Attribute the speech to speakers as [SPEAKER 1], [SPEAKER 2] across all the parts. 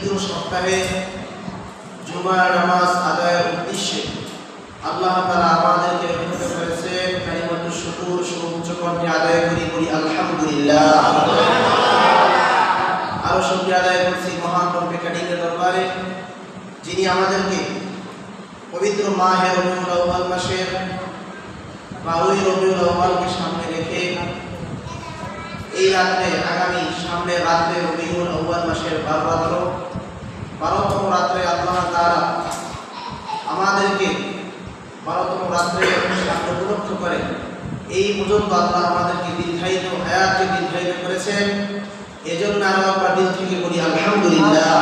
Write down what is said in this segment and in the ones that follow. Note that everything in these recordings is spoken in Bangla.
[SPEAKER 1] দ্বিতীয় সপ্তাহে জুমার নামাজ আদায়ের উদ্দেশ্যে আল্লাহ তাআলা আমাদেরকে অনুমতি করেছেন। কালিমাতুশ শুকর সুউচ্চ কণ্ঠে আদায় করি আলহামদুলিল্লাহ। আরো শুকরিয়া আদায় করছি মহান রব্বে কারীমের দরবারে, যিনি আমাদেরকে পবিত্র মাহে রবিউল আউয়াল মাসের 12ই রবিউল আউয়ালকে সামনে রেখে এই রাত্রে আগামী সামনে রাত্রে রবিউল আউয়াল মাসের 12তম রাত্রে আল্লাহ তাআলা আমাদেরকে 12তম রাত্রে সামনে উপলক্ষ করে এই পর্যন্ত আল্লাহ আমাদেরকে দীর্ঘায়িত হায়াতকে দীর্ঘায়িত করেছেন। এজন্য আরো একবার দিল থেকে বলি আলহামদুলিল্লাহ।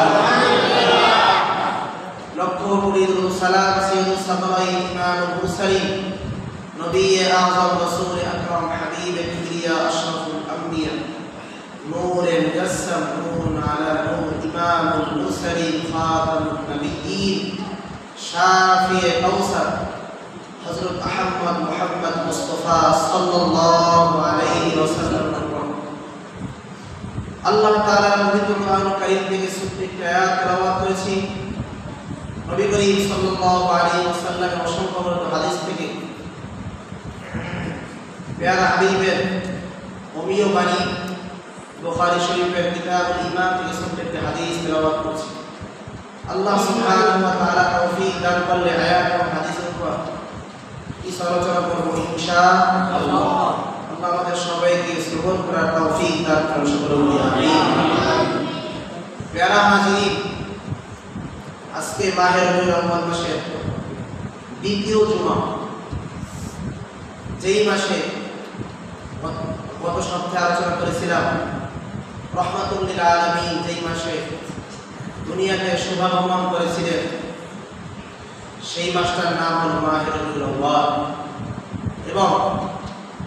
[SPEAKER 1] লক্ষ কোটি দুরূদ সালাম সাইয়্যিদুস সামাওয়াতি ইমামুল মুরসালিন নবী আযম রাসূল আকরাম হাবিব কিবরিয়া আশরাফুল আম্বিয়া নূরে মুজাসসাম নূরুন আলা নূর ইমামুল মুরসালিন খাতামুন নবিয়্যিন শাফিয়ে কাউসার হযরত আহমদ মুহাম্মদ মুস্তাফা সাল্লাল্লাহু আলাইহি ওয়াসাল্লাম। আল্লাহ তাআলা পবিত্র কোরআনুল কারীম থেকে সূরা আয়াত তেলাওয়াত করেছি। নবী করিম সাল্লাল্লাহু আলাইহি ওয়াসাল্লামের অসংখ্য হাদিস থেকে প্যারা হাবিবের অমীয় বাণী বুখারী শরীফের কিতাবুল ঈমান থেকে সূরা হাদিস তেলাওয়াত করেছি। আল্লাহ সুবহানাহু ওয়া তাআলা তৌফিক দান করলে আয়াত ও হাদিসের উপর কি আলোচনা করব ইনশাআল্লাহ। আল্লাহ আমাদের সবাইকে শ্রবণ করার তৌফিক দান করুন, সকলে বলি আমিন। প্যারা হাজির, আজকে মাহে রবিউল আউয়াল মাসের দ্বিতীয় জুমা, যেই মাসে গত সপ্তাহে আলোচনা করেছিলাম রহমাতুল লিল আলামিন যেই মাসে দুনিয়াতে শুভাগমন করেছিলেন, সেই মাসটার নাম হল মাহে রবিউল আউয়াল। এবং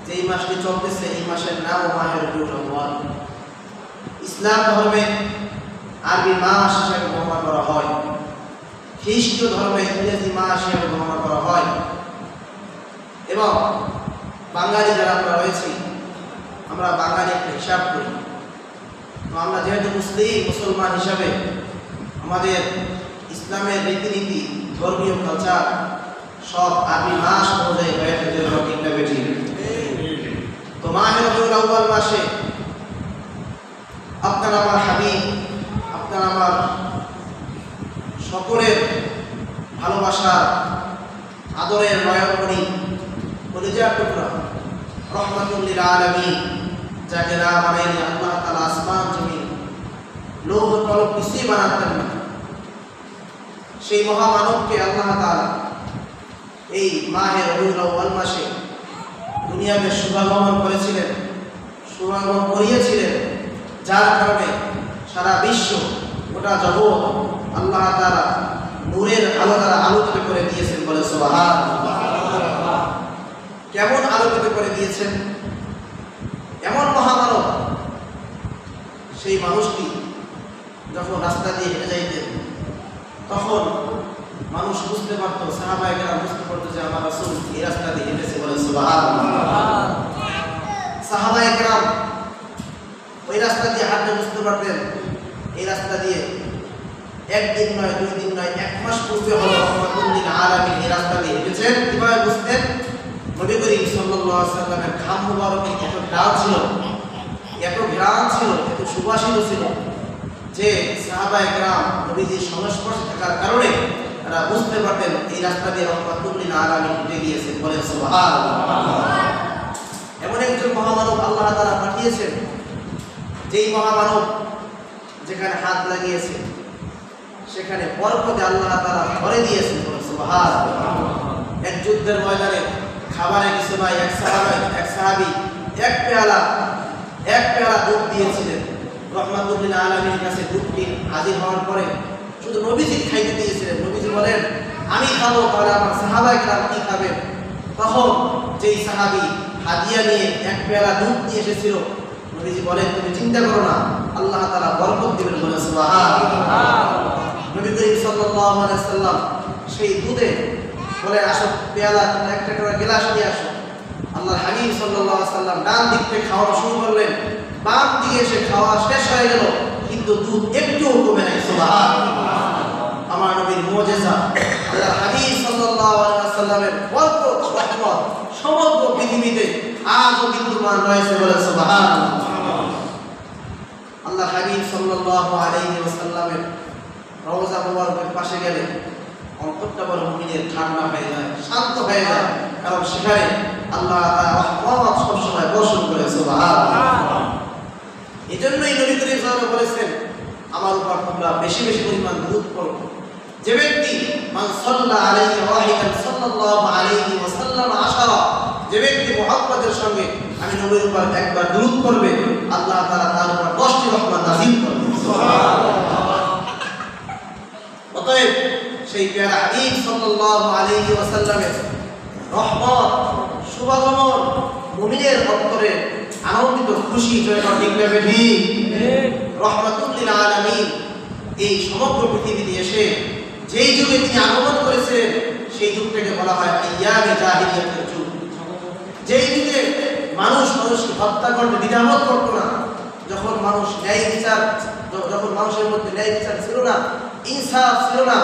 [SPEAKER 1] যেই মাসটি চলতেছে এই মাসের নাম মাহে রবিউল আউয়াল। ইসলাম ধর্মে আরবি মাস হিসেবে গণনা করা হয়, খ্রিস্টীয় ধর্মে ইংরেজি মাস হিসেবে গণনা করা হয়। এবং বাঙালি যারা আমরা রয়েছি, আমরা বাঙালি একটা হিসাব করি। তো আমরা যেহেতু মুসলমান হিসাবে আমাদের ইসলামের রীতিনীতি, ধর্মীয় কালচার সব আরবি মাস অনুযায়ী হয়ে থাকে। তো মাহে রবিউল আউয়াল মাসে আপনার আমার হাবিব, আপনার আমার সকলের ভালোবাসা, আদরের নয়নমণি, কলিজার টুকরা রহমাতুল লিল আলামিন, যাকে না বানাইলে আল্লাহ তাআলা আসমান জমিন লৌহ কলম কিছুই বানাতেন না, সেই মহামানবকে আল্লাহ তাআলা এই মাহে রবিউল আউয়াল মাসে দুনিয়াতে শুভাগমন করেছিলেন, শুভাগমন করিয়েছিলেন, যার কারণে সারা বিশ্ব, গোটা জগৎ আল্লাহ তাআলা নূরের আলো দ্বারা আলোকিত করে দিয়েছেন। বলে সুবহানাল্লাহ। কেমন আলোকিত করে দিয়েছেন? এমন মহামানব, সেই মানুষটি যখন রাস্তা দিয়ে হেঁটে যাইতেন তখন মানুষ বুঝতে পারত, সাহাবায়ে কেরাম বুঝতে পারত যে আমার রাসূল এই রাস্তা দিয়ে হেঁটেছে। বলে সুবহানাল্লাহ। সাহাবায়ে কেরাম ওই রাস্তা দিয়ে হাঁটতে বুঝতে পারতেন এই রাস্তা দিয়ে একদিন নয়, 2 দিন নয়, 1 মাস পূর্বে হলো রহমাতুল লিল আলামিন এই রাস্তা দিয়ে হেঁটেছেন। কিভাবে বুঝতেন? নবী করিম সাল্লাল্লাহু আলাইহি ওয়াসাল্লামের ঘাম মুবারকে এত ঘ্রাণ ছিল, এত ঘ্রাণ ছিল, এত সুবাসিত ছিল যে সাহাবায়ে কেরাম নবীজির সংস্পর্শে থাকার কারণে তারা বুঝতে পারতেন এই রাস্তা দিয়ে রহমাতুল লিল আলামিন হেঁটে গিয়েছেন। বলে সুবহানাল্লাহ। এমন একজন মহামানব আল্লাহ তাআলা পাঠিয়েছেন, যেই মহামানব যেখানে হাত লাগিয়েছে সেখানে বরকতে আল্লাহ তাআলা ভরে দিয়েছেন। বলে সুবহানাল্লাহ। এক যুদ্ধের ময়দানে খাবারে কিছু নাই, এক সাহাবী এক পেয়ালা দুধ দিয়েছিলেন। রহমাতুল লিল আলামিনের কাছে দুধটি হাজির হওয়ার পরে শুধু নবীজি খাইতে দিয়েছিলেন। নবীজি বলেন, আমি খাবো, তাহলে আমার সাহাবায়ে কেরাম কি খাবেন? তখন যেই সাহাবী হাদিয়া নিয়ে 1 পেয়ালা দুধ নিয়ে এসেছিল, নবীজি বলেন, তুমি চিন্তা করো না, আল্লাহ তাআলা বরকত দিবেন। বলে সুবহানাল্লাহ। নবী করিম সাল্লাল্লাহু আলাইহি ওয়াসাল্লাম সেই দুধে বলে, আসো পেয়ালা, একটা করে গ্লাস নিয়ে আসো। আল্লাহর হাবিব সাল্লাল্লাহু আলাইহি ওয়াসাল্লাম ডান দিক থেকে খাওয়া শুরু করলেন, বাম দিকে এসে খাওয়া শেষ হয়ে গেল। কিন্তু দুধ একটুও কমে নাই। সুবহানাল্লাহ। আমার নবীর মুজিজা, আল্লাহর হাবিব সাল্লাল্লাহু আলাইহি ওয়াসাল্লামের বরকত রহমত সমগ্র পৃথিবীতে আজও বিদ্যমান রয়েছে বলে সুবহানাল্লাহ। আল্লাহর হাবিব সাল্লাল্লাহু আলাইহি ওয়াসাল্লামের রওজা মুবারকের পাশে গেলে অন্তরটা বড় মুমিনের ঠান্ডা হয়ে যায়, শান্ত হয়ে যায়, কারণ সেখানে আল্লাহ তাআলা রহমত সবসময় বর্ষণ করে। সুবহানাল্লাহ। এজন্যই নবী করিম সাল্লাল্লাহু আলাইহি ওয়াসাল্লাম বলেছেন, আমার উপর তোমরা বেশি বেশি পরিমাণ দুরূদ পড়ো। যে ব্যক্তি মান সাল্লা আলাইহি ওয়াহিদান সাল্লাল্লাহু আলাইহি ওয়াসাল্লাম আশারা, যে ব্যক্তি মুহাম্মদের সঙ্গে আমি নবীর উপর একবার দুরূদ পড়বে, আল্লাহ তাআলা তার উপর 10টি রহমত নাযিল করবে। সুবহানাল্লাহ। অতএব সেই প্যারা হাবিব সাল্লাল্লাহু আলাইহি ওয়াসাল্লামের রহমত শুভাগমন মুমিনের অন্তরে আনন্দিত খুশি জয়গান দেখবে ঠিক রহমাতুল লিল আলামিন এই সমগ্র পৃথিবীতে এসে যেই যুগে তিনি আগমন করেছেন সেই যুগটাকে বলা হয় আইয়ামে জাহিলিয়াতের যুগ। যেই যুগে মানুষ মানুষকে হত্যা করতে দ্বিধাবোধ করত না, যখন মানুষ ন্যায় বিচার, যখন মানুষের মধ্যে ন্যায় বিচার ছিল না, ইনসাফ ছিল না,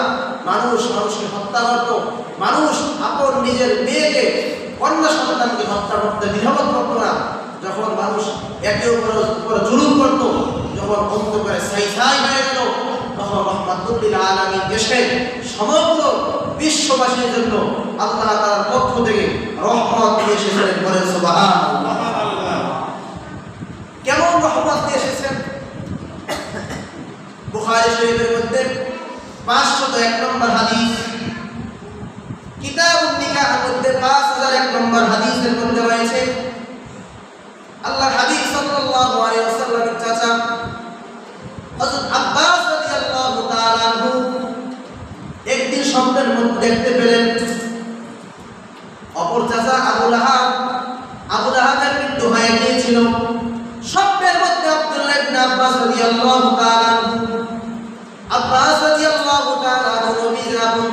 [SPEAKER 1] মানুষ মানুষকে হত্যা করত, মানুষ আপন নিজের মেয়েকে কন্যা সন্তানকে হত্যা করতে দ্বিধাবোধ করত না, যখন মানুষ একে অপরের উপর জুলুম করত, যখন অন্ত করে সাই হয়ে গেল, তখন রহমাতুল লিল আলামিন এসে সমগ্র বিশ্ববাসীর জন্য আল্লাহ তাআলার পক্ষ থেকে রহমত নিয়ে এসেছেন। বলেন সুবহানাল্লাহ। কেমন রহমত নিয়ে এসেছেন? বুখারী শরীফের মধ্যে 501 নম্বর হাদিস, কিতাবুন নিকাহের মধ্যে 5001 নম্বর হাদিসের মধ্যে রয়েছে, আল্লাহর হাবিব সাল্লাল্লাহু আলাইহি ওয়াসাল্লামের চাচা হযরত আব্বাস রাদিয়াল্লাহু তাআলা আনহু একদিন স্বপ্নের মধ্যে দেখতে পেলেন অপর চাচা আবু লাহাবের মৃত্যু হয়ে গিয়েছিল। স্বপ্নের মধ্যে আব্দুল্লাহ ইবনে আব্বাস রাদিয়াল্লাহু তাআলা আনহু নবীর আপন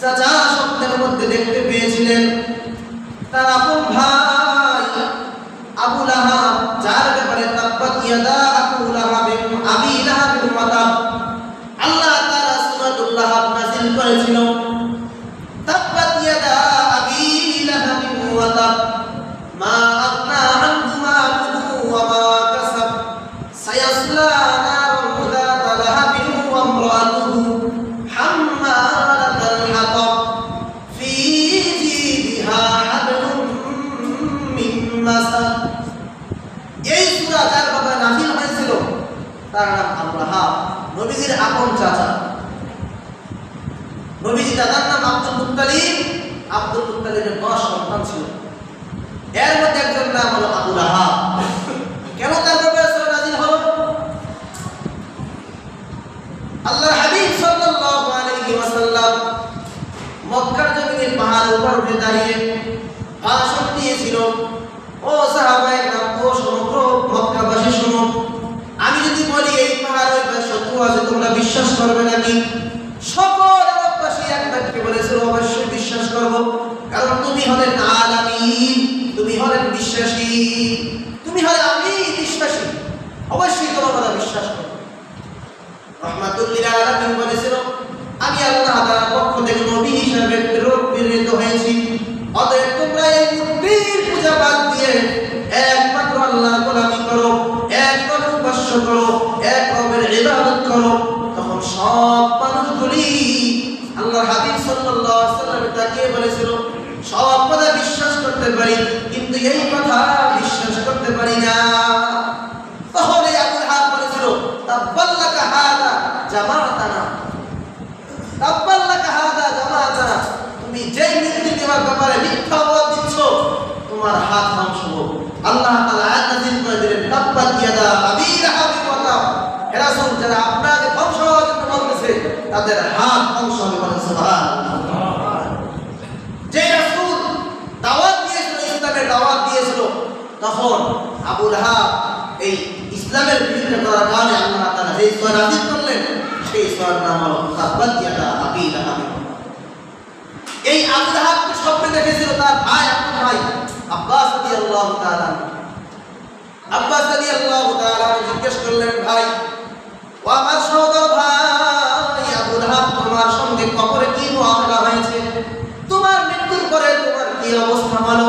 [SPEAKER 1] চাচা স্বপ্নের মধ্যে দেখতে পেয়েছিলেন তার আপন ভাই আবু লাহাব, যার ব্যাপারে তাব্বাত ইয়াদা আবু লাহাবিন আবি লাহাবিন ওয়া তাব, আল্লাহ তাআলা সূরাতুল লাহাব নাযিল করেছিল, তাব্বাত ইয়াদা আবি লাহাবিন ওয়া তাব মা আগনা আনহু মালুহু ওয়া মা কাসাব সায়াসলা নারুন যাতা লাহাবিন ওয়া ইমরাতুহু হাম্মালাতাল হাতাব ফি জিদিহা হাবলুম মিন মাসাদ। এই সূরা যার ব্যাপারে নাযিল হয়েছিল তার নাম আবু লাহাব, নবীজির আপন চাচা। নবীজি দাদার নাম আব্দুল মুত্তালিবের 10 সন্তান ছিল, এর মধ্যে একজন নাম হলো আবু লাহাব। কেন তার ব্যাপারে সূরা নাযিল হলো? আল্লাহর হাবিব সাল্লাল্লাহু আলাইহি ওয়াসাল্লাম মক্কার জমিনের পাহাড়ের উপর উঠে দাঁড়িয়ে ভাষণ দিয়েছিল, ও সাহাবায়ে কেরাম, ও সমগ্র মক্কাবাসী শোনো, আমি যদি বলি এই পাহাড়ের উপর শত্রু আছে তোমরা বিশ্বাস করবে নাকি? সকল আরববাসী এক বাক্যে বলেছিল অবশ্যই বিশ্বাস করব, কারণ তুমি হলেন আলামিন, তুমি হলেন বিশ্বাসী, তুমি হলে আমি বিশ্বাসী, অবশ্যই তোমার কথা বিশ্বাস করব। রহমাতুল লিল আলামিন বলেছিল, আমি আল্লাহ তাআলার পক্ষ থেকে নবী হিসেবে প্রেরিত হয়েছি, অতএব তোমরা এই মূর্তির পূজা বাদ দিয়ে একমাত্র আল্লাহর গোলামি করো, এক রবের উপাস্য করো, এক রবের ইবাদত করো। তখন সব মানুষগুলি আল্লাহর হাবিব সাল্লাল্লাহু আলাইহি ওয়াসাল্লাম তাকিয়ে বলেছিল, সব কথা বিশ্বাস করতে পারি কিন্তু এই কথা বিশ্বাস করতে পারি না। তখন এই আবু লাহাব বলেছিল, তাব্বাল্লাকা হাযা জামাআতানা, তাব্বাল্লাকা হাযা জামাআতানা, তুমি যেই মূর্তি দেওয়ার ব্যাপারে মিথ্যা অপবাদ দিচ্ছ তোমার হাত ধ্বংস হোক। আল্লাহ তাআলা আয়াত নাযিল করে দিলেন, তাব্বাত ইয়াদা আবি লাহাবিন ওয়া তাব, হে রাসূল, যারা আপনাকে ধ্বংস হওয়ার জন্য বলতেছে তাদের হাত ধ্বংস হবে। বলেন সুবহানাল্লাহ। যে রাসূল দাওয়াত দিয়েছিল, ইসলামের দাওয়াত দিয়েছিল, তখন আবু লাহাব এই ইসলামের বিরুদ্ধে করার কারণে আল্লাহ তাআলা যে সূরা নাযিল করলেন সেই সূরার নাম হলো তাব্বাত ইয়াদা আবি লাহাবিন। এই আবু লাহাবকে স্বপ্নে দেখেছিল তার ভাই, আপন ভাই আব্বাস রাদিয়াল্লাহু তাআলা। আব্বাস রাদিয়াল্লাহু তাআলা জিজ্ঞেস করলেন, ভাই ও আমার সহোদর ভাই আবু লাহাব, তোমার সঙ্গে কবরে কি মুআমালা হয়েছে? তোমার মৃত্যুর পরে তোমার কি অবস্থা হলো?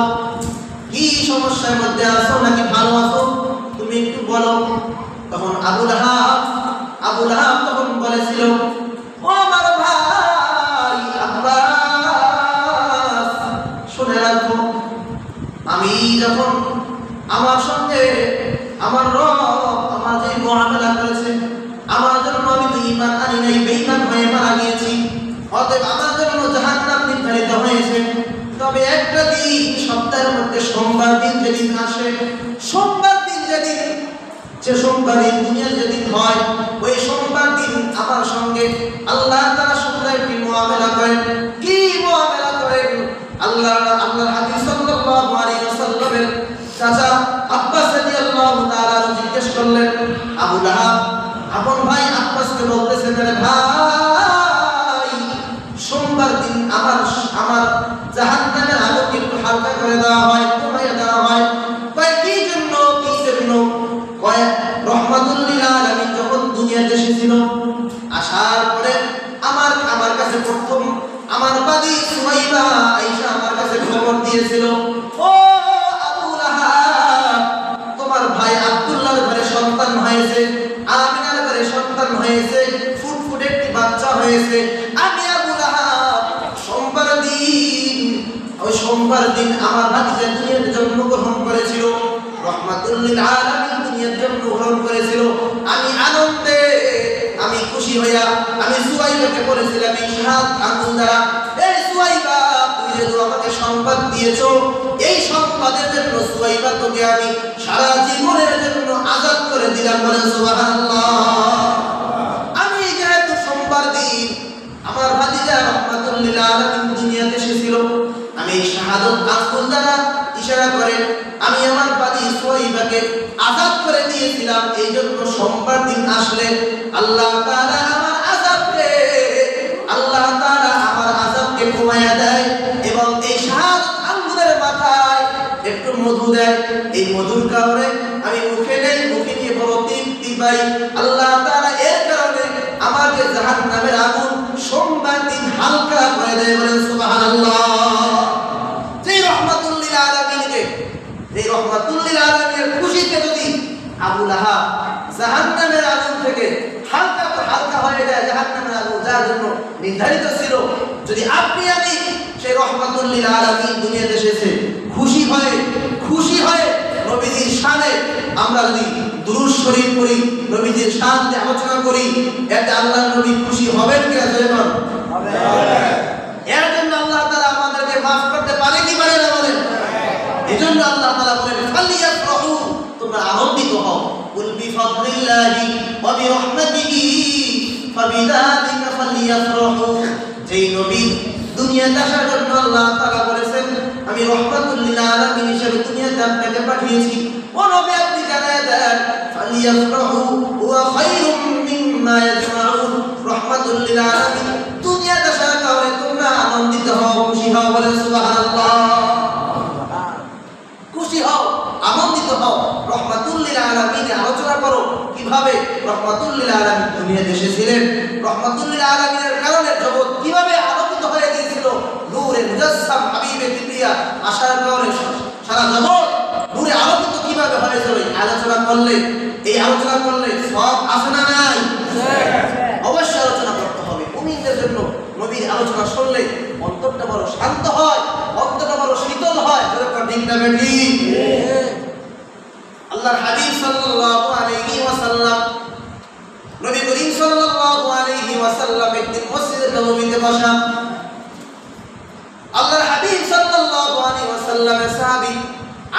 [SPEAKER 1] কি সমস্যার মধ্যে আছো নাকি ভালো আছো? তুমি একটু বলো। তখন আবু লাহাব তখন বলেছিল, ও আমার ভাই আব্বাস, শুনে রাখো, আমি যখন আমার সঙ্গে আমার রব আমার যে মুআমালা করেছে, আমার জন্য আমি তো ঈমান আনি নাই, বেঈমান হয়ে মারা গিয়েছি, অতএব আমার জন্য জাহান্নাম নির্ধারিত হয়েছে। তবে একটা দিন সপ্তাহের মধ্যে সোমবার দিন যেদিন আসে, সোমবার দিন যেদিন, যে সোমবার দিন দুনিয়ার যেদিন হয়, ওই সোমবার দিন আমার সঙ্গে আল্লাহ তাআলা সুন্দর একটি মুআমালা করেন। কি মুআমালা করেন? আল্লাহর হাবিব সাল্লাল্লাহু আলাইহি ওয়াসাল্লামের চাচা আব্বাস রাদিয়াল্লাহু তাআলা জিজ্ঞেস করলেন, আবু লাহাব আপন ভাই আব্বাসকে বলতেছেন, আরে ভাই সোমবার দিন আমার জাহান্নামের আলোকে একটু হালকা করে দেওয়া হয়, কমিয়ে দেওয়া হয়। কয় কি জন্য? কয় রহমাতুল লিল আলামিন যখন দুনিয়াতে এসেছিল, আসার পরে আমার কাছে প্রথম আমার বাদী সুমাইবা আয়েশা আমার কাছে খবর দিয়েছিল, ও আবু লাহাব, তোমার ভাই আব্দুল্লাহর ঘরে সন্তান হয়েছে, আমিনার ঘরে সন্তান হয়েছে, ফুটফুটে একটি বাচ্চা হয়েছে। আমি আবু লাহাব সোমবার দিন আমার ভাতিজা দুনিয়াতে জন্মগ্রহণ করেছিল, রহমাতুল লিল আলামিন দুনিয়াতে জন্মগ্রহণ করেছিল। আমি আনন্দে, আমি খুশি হইয়া আমি সুয়াইবাকে বলেছিলাম এই শাহাদ আঙ্গুল দ্বারা, এই সুয়াইবা তুমি যেহেতু আমাকে সংবাদ দিয়েছো, এই সংবাদের জন্য সুয়াইবা তোকে আমি সারা জীবনের জন্য আযাদ করে দিলাম। বলেন সুবহানাল্লাহ। আমি যেহেতু সোমবার দিন আমার ভাতিজা রহমাতুল লিল আলামিন দুনিয়াতে এসেছিল, আমি এই শাহাদাত আঙ্গুল দ্বারা ইশারা করে আমি আমার বাদী সুয়াইবাকে আযাদ করে দিয়েছিলাম। এই জন্য সোমবার দিন আসলে আল্লাহ তাআলা আমার আযাবকে কমায়া দেয় এবং এই শাহাদাত আঙ্গুলের মাথায় একটু মধু দেয়। এই মধুর কারণে আমি মুখে নেই, মুখে নিয়ে বড় তৃপ্তি পাই। আল্লাহ তাআলা এর কারণে আমাকে জাহান্নামের আগুন সোমবার দিন হালকা করে দেয়। বলেন সুবহানাল্লাহ। যে রহমাতুল লিল আলামিনের খুশিতে যদি আবু লাহাব জাহান্নামের আগুন থেকে হালকা হয়ে যায়, জাহান্নামের আগুন যার জন্য নির্ধারিত ছিল, যদি আপনি আমি সেই রহমাতুল লিল আলামিন দুনিয়াতে এসেছে খুশি হয়ে নবীজির শানে আমরা যদি দুরূদ শরীফ পড়ি, নবীজির শান নিয়ে আলোচনা করি, এতে আল্লাহর নবী খুশি হবেন কি না? হবে। এর জন্য আল্লাহ তাআলা আমাদেরকে maaf করতে পারে কি পারে না? বলেন। এজন্য আল্লাহ তাআলা বলেন, ফালিয়াফরাহু, তোমরা আনন্দিত হও, কুল বিফাদলিল্লাহি ওয়া বিরহমাতিহি ফাবিযালিকা ফালিয়াফরাহু। যেই নবী দুনিয়াতে আসার জন্য আল্লাহ তাআলা বলেছেন আমি রহমাতুল লিল আলামিন হিসেবে দুনিয়াতে আপনাকে পাঠিয়েছি, ও নবী আপনি জানায় দেন ফালিয়াফরাহু ওয়া খায়রুম মিম্মা ইয়াজমাউন। রহমাতুল লিল আলামিন দুনিয়াতে আসার কারণে তোমরা আনন্দিত হও, খুশি হও। বলেন সুবহানাল্লাহ। খুশি হও, আনন্দিত হও, রহমাতুল লিল আলামিনের আলোচনা করো কিভাবে রহমাতুল লিল আলামিন দুনিয়াতে এসেছিলেন, রহমাতুল লিল আলামিনের কারণে জগৎ কিভাবে আলোকিত হয়ে গিয়েছিল, নূরে মুজাসসাম হাবিবে কিবরিয়া আসার কারণে সারা জগৎ নূরে আলোকিত কিভাবে হয়েছিল। এই আলোচনা করলে সব আছে না নাই? অবশ্যই আলোচনা করতে হবে। মুমিনদের জন্য নবীর আলোচনা শুনলে অন্তরটা বড় শান্ত হয়, অন্তরটা বড় শীতল হয়। যেরকম ঠিক না বেটি? আল্লাহর হাবিব সাল্লাল্লাহু আলাইহি ওয়াসাল্লাম, নবী করিম সাল্লাল্লাহু আলাইহি ওয়াসাল্লাম একদিন মসজিদে নববীতে বসা। আল্লাহর হাবিব সাল্লাল্লাহু আলাইহি ওয়াসাল্লামের সাহাবী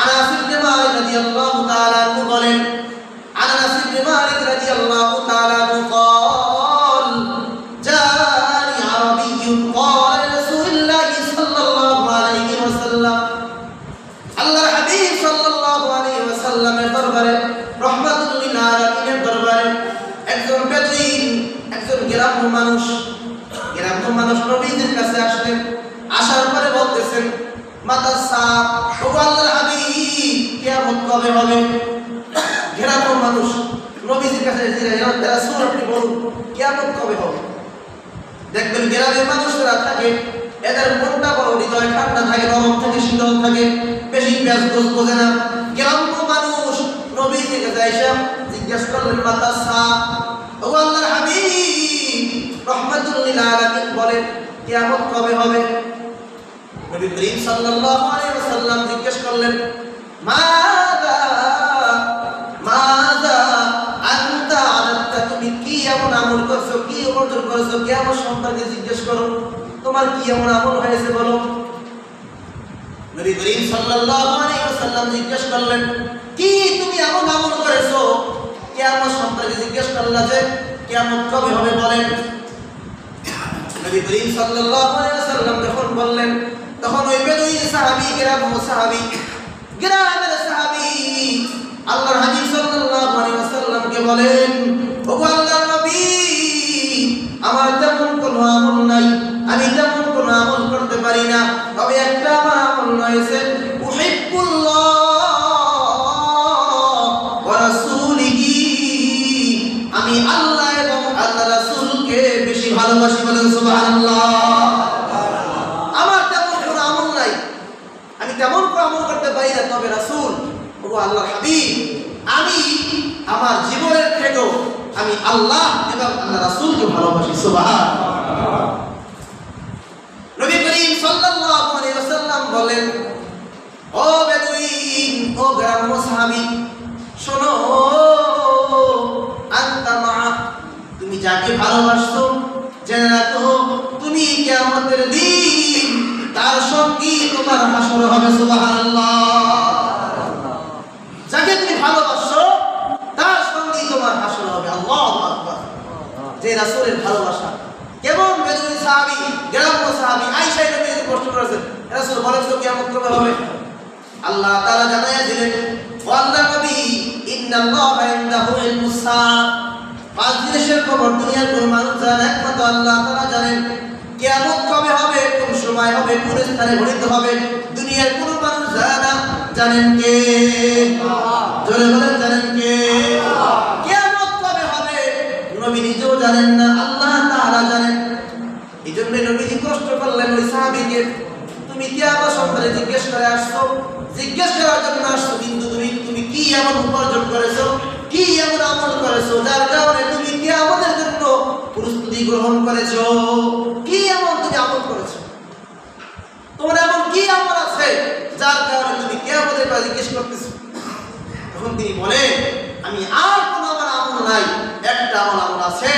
[SPEAKER 1] আনাস ইবনে মালিক রাদিয়াল্লাহু তাআলা আনহু বলেন, আনাস ইবনে মালিক রাদিয়াল্লাহু তাআলা আনহু قال جاءني عربي قال رسول الله صلى الله عليه وسلم। আল্লাহর হাবিব সাল্লাল্লাহু আলাইহি ওয়াসাল্লামের দরবারে, রহমাতুল লিল আলামিনের দরবারে একজন বেদুইন, একজন গ্রাম্য মানুষ নবীজির কাছে আসলেন। আসার পরে বলতেছেন, মাতা সাহ, ও আল্লাহর হাবিব, কিয়ামত কবে হবে? মানুষ নবীজির কাছে রাসূল আপনি বলুন কিয়ামত কবে হবে? দেখবেন গ্রামের মানুষরা থাকে, এদের মনটা বড়, হৃদয় ঠান্ডা থাকে, নরম থাকে, শীতল থাকে, বেশি পেঁয়াজ গোছ বোঝে না। গ্রাম্য মানুষ নবীজির কাছে এসে জিজ্ঞেস করলেন মাতা সা, ও আল্লাহর হাবিব রাহমাতুল লিল আলামিন বলেন কিয়ামত কবে হবে? নবী করিম সাল্লাল্লাহু আলাইহি ওয়াসাল্লাম জিজ্ঞেস করলেন মাযা আনতা আদাতা, তুমি কি এমন আমল করছো, কি অর্জন করেছো, কিয়ামত সম্পর্কে জিজ্ঞেস করো, তোমার কি এমন আমল হয়েছে বলো। নবী করিম সাল্লাল্লাহু আলাইহি ওয়াসাল্লাম জিজ্ঞেস করলেন কি তুমি এমন আমল করেছো, কিয়ামত সম্পর্কে জিজ্ঞেস করলেন যে কিয়ামত কবে হবে বলেন। নবী করিম সাল্লাল্লাহু আলাইহি ওয়াসাল্লাম যখন বললেন তখন ওই বেদুইন সাহাবী গ্রামের সাহাবী আল্লাহর হাবিব সাল্লাল্লাহু আলাইহি ওয়াসাল্লামকে বলেন ও আল্লাহর নবী আমার তেমন কোনো আমল নাই, আমি তেমন কোনো আমল করতে পারি না, তবে একটা আমার আমল রয়েছে উহিব্বুল্লাহ ওয়া রাসূলিহি, আমি আল্লাহ এবং আল্লাহর রাসূলকে বেশি ভালোবাসি। বলেন সুবহানাল্লাহ। আমার তেমন কোনো আমল নাই, আমি তেমন কোনো আমল করতে পারি না, তবে রাসূল ও আল্লাহর হাবিব আমি আমার জীবনের থেকেও আমি আল্লাহ এবং আল্লাহ রাসূলকে ভালোবাসি। সুবহানাল্লাহ। নবী করিম সাল্লাল্লাহু আলাইহি ওয়াসাল্লাম বলেন ও বেদুইন, ও গ্রাম্য সাহাবী শোনো, আনতা মা, তুমি যাকে ভালোবাসো জেনে রাখো তুমি কিয়ামতের দিন তার সঙ্গী তোমার হাসর হবে। সুবহানাল্লাহ। যাকে তুমি ভালোবাসো তার সঙ্গী তোমার হাসর হবে। আল্লাহু আকবার। যে রাসূলের ভালোবাসা কেমন! বেদুইন সাহাবী, গ্রাম্য সাহাবী আয়েশা নবীকে প্রশ্ন করেছেন রাসূল বলেন তো কিয়ামত কবে হবে? আল্লাহ তাআলা জানায়া দিলেন ও আল্লাহর নবী ইন্নাল্লাহা ইনদাহু ইলমুস সাআ, পাঁচ জিনিসের খবর দুনিয়ার কোন মানুষ জানে না, একমাত্র আল্লাহ তাআলা জানেন। কিয়ামত কবে হবে, কোন সময় হবে, কোন স্থানে ঘটিত হবে, দুনিয়ার কোন মানুষ জানে না। জানেন কে? জোরে বলেন জানেন কে? কিয়ামত কবে হবে নবী নিজেও জানেন না, আল্লাহ তাআলা জানেন। এইজন্য নবীজি কষ্ট করলেন ওই সাহাবীকে, তুমি কিয়ামত সম্পর্কে জিজ্ঞেস করে আসছো, জিজ্ঞেস করার জন্য আসছো, কিন্তু তুমি কি এমন উপার্জন করেছো, কি এমন আমল করেছো যার কারণে তুমি কিয়ামতের জন্য প্রস্তুতি গ্রহণ করেছো? কি এমন তুমি আমল করেছো? তোমার এমন কি আমল আছে যার কারণে তুমি কিয়ামতের কথা জিজ্ঞেস করতেছো? তখন তিনি বলেন আমি আর কোনো আমার আমল নাই, একটা আমল আছে,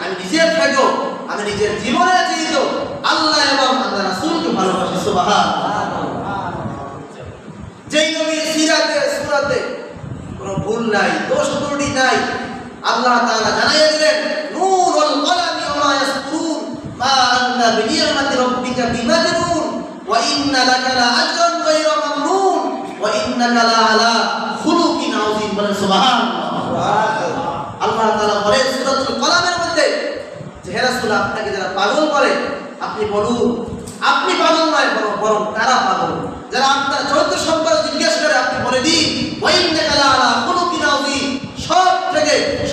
[SPEAKER 1] আমি নিজের থেকেও আমি নিজের জীবনে জীবিত আল্লাহ এবং আল্লাহ রাসূলকে ভালোবাসি। সুবহানাল্লাহ। যেই নবীর সিরাতে সূরাতে কোনো ভুল নাই, দোষ ত্রুটি নাই, আল্লাহ তাআলা জানাইয়া দিলেন নূরুল কলামি ওয়া মা ইয়াসতুরুন মা আনতা বিনিয়ামাতি রাব্বিকা বিমাজনুন ওয়া ইন্না লাকা লাআজরান গায়রা মামনুন ওয়া ইন্নাকা লাআলা খুলুকিন আযীম। বলেন সুবহানাল্লাহ। আল্লাহ তাআলা বলেন সূরাতুল কলামের মধ্যে যে হে রাসূল আপনাকে যারা পাগল করে আপনি বলুন আপনি পাগল নয়, বরং তারা পাগল। যারা আপনার চরিত্র সম্পর্কে জিজ্ঞেস করে আপনি বলে দিন ওয়া ইন্নাকা লাআলা খুলুকিন আযীম,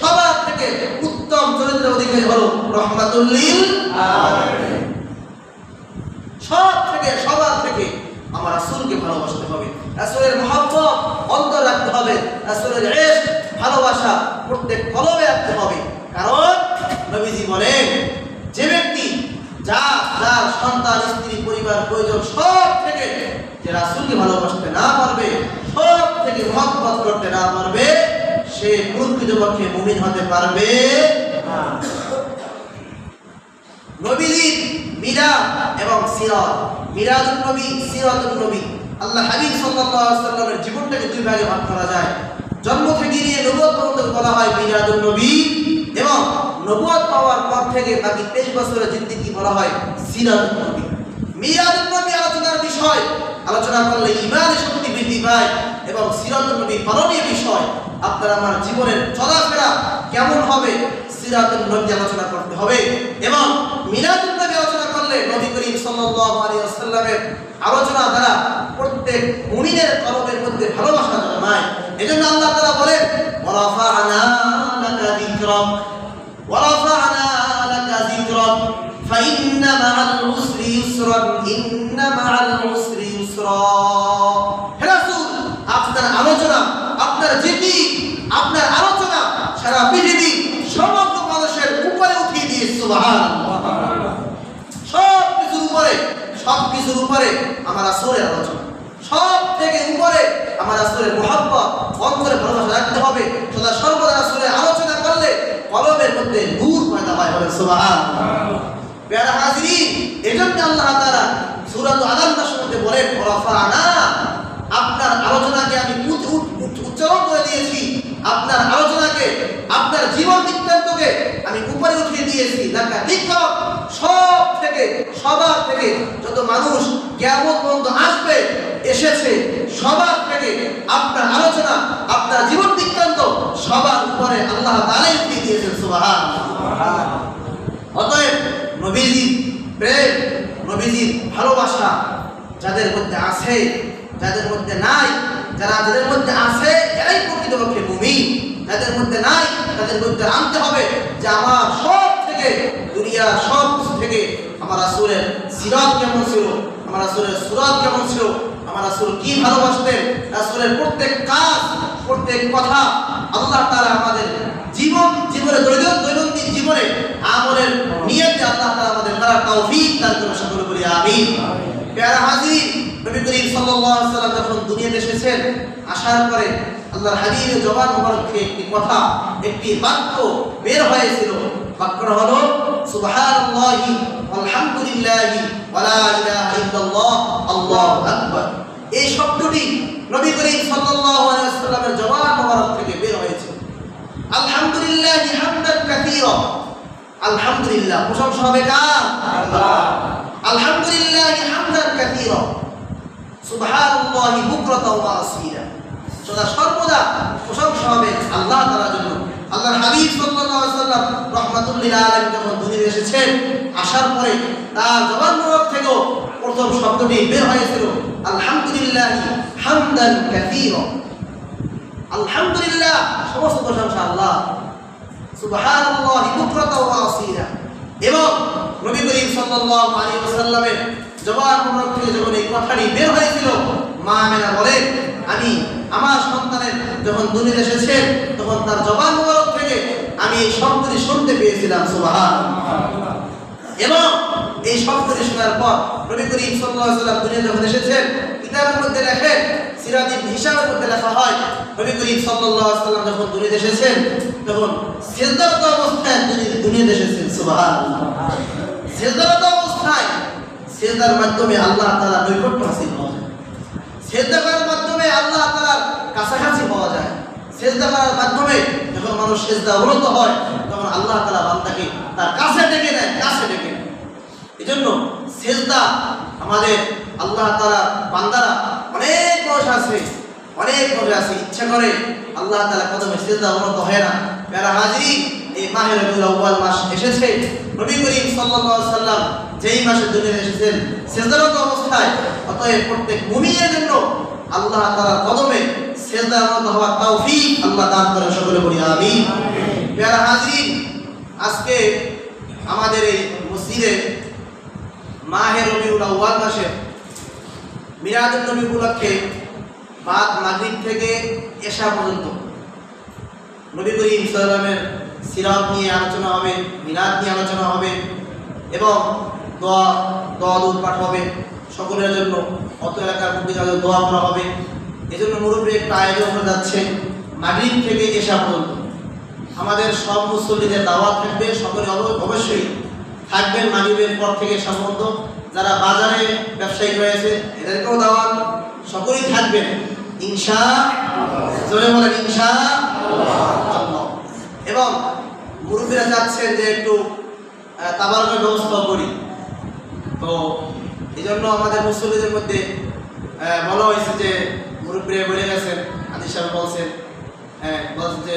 [SPEAKER 1] সবার থেকে উত্তম চরিত্রের অধিকারী হলো রাহমাতুল লিল আলামিন। সবার থেকে আমার রাসূলকে ভালোবাসতে হবে, রাসূলের মহব্বত অন্তর রাখতে হবে, রাসূলের ইশক ভালোবাসা প্রত্যেক কলবে রাখতে হবে। কারণ নবীজি বলেন যে ব্যক্তি যার সন্তান, স্ত্রী, পরিবার, প্রয়োজন সব থেকে যে রাসূলকে ভালোবাসতে না পারবে, সব থেকে মহব্বত করতে না পারবে, সে প্রকৃতপক্ষে মুমিন হতে পারবে না। নবীজির মিলাদ এবং সিরাত, মিলাদুন নবী, সিরাতুন নবী, আল্লাহ হাবিব সাল্লাল্লাহু আলাইহি ওয়াসাল্লামের জীবনটাকে দুই ভাগে ভাগ করা যায়। জন্ম থেকে নিয়ে নবুয়ত পর্যন্ত বলা হয় মিলাদুন নবী, এবং নবুয়ত পাওয়ার পর থেকে বাকি 23 বছরের জিন্দেগি বলা হয় সিরাতুন নবী। মিলাদুন নবী আলোচনার বিষয়, আলোচনা করলে ঈমানের শক্তি বৃদ্ধি পায়, এবং সিরাতুন নবী পালনীয় বিষয়। আপনার আমার জীবনের চলাফেরা কেমন হবে সিরাতুন নবী আলোচনা করতে হবে, এবং মিলাদুন নবী আলোচনা করলে নবী করিম সাল্লাল্লাহু আলাইহি ওয়াসাল্লামের আলোচনা দ্বারা প্রত্যেক মুমিনের কলবের মধ্যে ভালোবাসা জন্মায়, এজন্য আল্লাহ তাআলা বলেন ওয়ারাফা'না লাকা যিকরাক ওয়ারাফা'না লাকা যিকরাক ফাইন্না মা'আল উসরি ইউসরান ইন্না মা'আল উসরি ইউসরা। হে রাসূল, আপনার আলোচনা, আপনার জিকির, আপনার আলোচনা সারা পৃথিবী সমগ্র মানুষের উপরে উঠিয়ে দিয়ে সুবহানাল্লাহ। সবকিছুর উপরে আমার রাসূলের আলোচনা, সব থেকে উপরে আমার রাসূলের মুহাব্বত, অন্তরে ভালোবাসা রাখতে হবে। সদা সর্বদা রাসূলের আলোচনা করলে কলবের মধ্যে নূর পয়দা হয়, বলেন সুবহানাল্লাহ। প্যারা হাজিরিন, এজন্য আল্লাহ তাআলা সূরা আল-আনফালের মধ্যে বলেন ওয়ারাফা'না, আপনার আলোচনাকে আমি উচ্চারণ করে দিয়েছি, আপনার আলোচনাকে, আপনার জীবন বৃত্তান্তকে আমি উপরে উঠিয়ে দিয়েছি। লাকা যিকরাক, সব থেকে, সবার থেকে যত মানুষ কিয়ামত পর্যন্ত আসবে এসেছে সবার থেকে আপনার আলোচনা, আপনার জীবন বৃত্তান্ত সবার উপরে আল্লাহ তাআলা উঠিয়ে দিয়েছেন সুবহানাল্লাহ। অতএব নবীজির প্রেম, নবীজির ভালোবাসা যাদের মধ্যে আছে, যাদের মধ্যে নাই, যাদের মধ্যে আছে এরাই প্রকৃতপক্ষে মুমিন। যাদের মধ্যে নাই তাদের মধ্যে আনতে হবে যে আমার সব থেকে, দুনিয়ার সব কিছু থেকে আমার রাসূলের সিরাত কেমন ছিল, আমার রাসূলের সুরাত কেমন ছিল, আমার রাসূল কি ভালোবাসতেন, রাসূলের প্রত্যেক কাজ, প্রত্যেক কথা আল্লাহ তাআলা আমাদের জীবনে দৈনন্দিন জীবনে আমলের নিয়তে আল্লাহ তাআলা আমাদের করার তৌফিক দান করুন, সকলে বলি আমিন। প্যারা হাজির, নবী করিম সাল্লাল্লাহু আলাইহি ওয়াসাল্লাম যখন দুনিয়াতে এসেছেন, আসার পরে আল্লাহর হাবিবের জবান মোবারক থেকে একটি কথা, একটি বাক্য বের হয়েছিল। বাক্যটা হলো সুবহানাল্লাহি আলহামদুলিল্লাহি ওয়া লা ইলাহা ইল্লাল্লাহ আল্লাহু আকবার। এই শব্দটি নবী করিম সাল্লাল্লাহু আলাইহি ওয়াসাল্লামের জবান মোবারক থেকে বের হয়েছে। আলহামদুলিল্লাহি হামদান কাসীরা, আলহামদুলিল্লাহ প্রশংসা হবে কার? আল্লাহ। আলহামদুলিল্লাহি হামদান কাসীরা সুবহানাল্লাহি বুকরাতাও ওয়া আসীলা, সদা সর্বদা প্রশংসা হবে আল্লাহ তাআলার জন্য। আল্লাহর হাবিব সাল্লাল্লাহু আলাইহি ওয়াসাল্লাম রাহমাতুল লিল আলামিন যখন দুনিয়াতে এসেছেন, আসার পরে তার জবান মুবারক থেকে প্রথম শব্দটি বের হয়েছিল আলহামদুলিল্লাহি হামদান কাসীরা। আলহামদুলিল্লাহ সমস্ত প্রশংসা আল্লাহ, সুবহানাল্লাহি বুকরাতাও ওয়া আসীলা। এবং নবী করিম সাল্লাল্লাহু আলাইহি ওয়াসাল্লামের জবান মুবারক থেকে যখন এই কথাটি বের হয়েছিল, মা আমেনা বলেন আমি আমার সন্তানের যখন দুনিয়াতে এসেছেন তখন তার জবান মুবারক থেকে আমি এই শব্দটি শুনতে পেয়েছিলাম সুবহানাল্লাহ। এবং এই শব্দটি শোনার পর নবী করিম সাল্লাল্লাহু আলাইহি ওয়াসাল্লাম দুনিয়াতে যখন এসেছেন, কিতাবের মধ্যে লেখেন, সিরাত হিসাবের মধ্যে লেখা হয় নবী করিম সাল্লাল্লাহু আলাইহি ওয়াসাল্লাম যখন দুনিয়াতে এসেছেন তখন সিজদারত অবস্থায় দুনিয়াতে এসেছেন সুবহানাল্লাহ। সিজদারত অবস্থায়, সিজদার মাধ্যমে আল্লাহ তাআলা নৈকট্য হাসিল হওয়া যায়, সিজদা করার মাধ্যমে আল্লাহ তাআলার কাছাকাছি হওয়া যায়। সিজদা করার মাধ্যমে যখন মানুষ সিজদা অবনত হয় তখন আল্লাহ তাআলা বান্দাকে তার কাছে ডেকে নেয়, কাছে ডেকে নেয়। এজন্য সিজদা আমাদের আল্লাহ তাআলা বান্দারা অনেক মানুষ আছে, অনেক মানুষ আছে ইচ্ছা করে আল্লাহ তাআলা কদমে সিজদা অবনত হয় না। প্যারা হাজিরিন, এই মাহে রবিউল আউয়াল মাস এসেছে, নবী করিম সাল্লাল্লাহু আলাইহি ওয়াসাল্লাম যেই মাসে দুনিয়াতে এসেছেন সিজদারত অবস্থায়। অতএব প্রত্যেক মুমিনের জন্য আল্লাহ তাআলার কদমে সিজদা অবনত হওয়ার তৌফিক আল্লাহ দান করেন, সকলে বলি আমিন। প্যারা হাজিরিন, আজকে আমাদের এই মসজিদে মাহে রবিউল আউয়াল মাসে মিলাদুন নবী উপলক্ষে বাদ মাগরিব থেকে এশা পর্যন্ত নবী করিম সাল্লাল্লাহু আলাইহি ওয়াসাল্লামের সিরাত নিয়ে আলোচনা হবে, মিলাদ নিয়ে আলোচনা হবে এবং দোয়া পাঠ হবে সকলের জন্য। অত এলাকার মধ্যে যাদের দোয়া করা হবে, এজন্য মুরব্বী একটা আয়োজন হয়ে যাচ্ছে মাগরিব থেকে এশা পর্যন্ত। আমাদের সব মুসল্লিদের দাওয়াত থাকবে, সকলে অবশ্যই থাকবেন মাগরিবের পর থেকে এশা পর্যন্ত। যারা বাজারে ব্যবসায়ী রয়েছে এদেরকেও দাওয়াত, সকলেই থাকবেন ইনশাআল্লাহ, জোরে বলেন ইনশাআল্লাহ। এবং মুরব্বীরা চাচ্ছেন যে একটু তাবারকের ব্যবস্থা করি, তো এই জন্য আমাদের মুসল্লিদের মধ্যে বলা হয়েছে যে মুরব্বীরা বলে গেছেন, আদি সাহেব বলছেন, বলছেন যে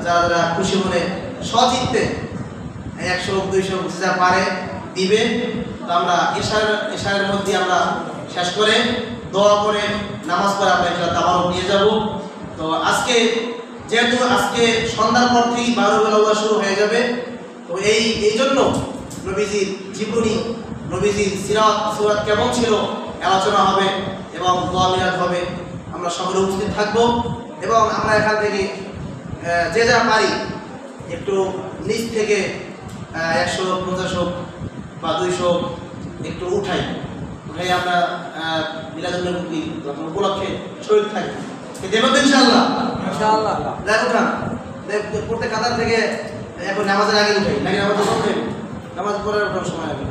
[SPEAKER 1] যারা যারা খুশি মনে সচিত্তে 100 লোক 200 লোক যা পারে দিবে। তো আমরা এশারের মধ্যে আমরা শেষ করে দোয়া করে নামাজ পড়ে আমরা তাবারক নিয়ে যাব। তো আজকে যেহেতু আজকে সন্ধ্যার পর থেকেই 12 বেলা শুরু হয়ে যাবে, তো এই জন্য নবীজির জীবনী, নবীজির সিরাত কেমন ছিল আলোচনা হবে এবং দোয়া মিলাদ হবে। আমরা সকলে উপস্থিত থাকবো এবং আমরা এখান থেকে যে যা পারি একটু নিচ থেকে 150 হোক বা 200 একটু উঠাই আমরা মিলাদুন্নবী উপলক্ষে শহীদ থাকি। দেবেন তো ইনশাআল্লাহ?
[SPEAKER 2] ইনশাআল্লাহ।
[SPEAKER 1] উঠান প্রত্যেক কাতার থেকে এখন নামাজের আগে উঠাই নাকি নামাজের পরে, নামাজ পরে ওঠার সময় আগে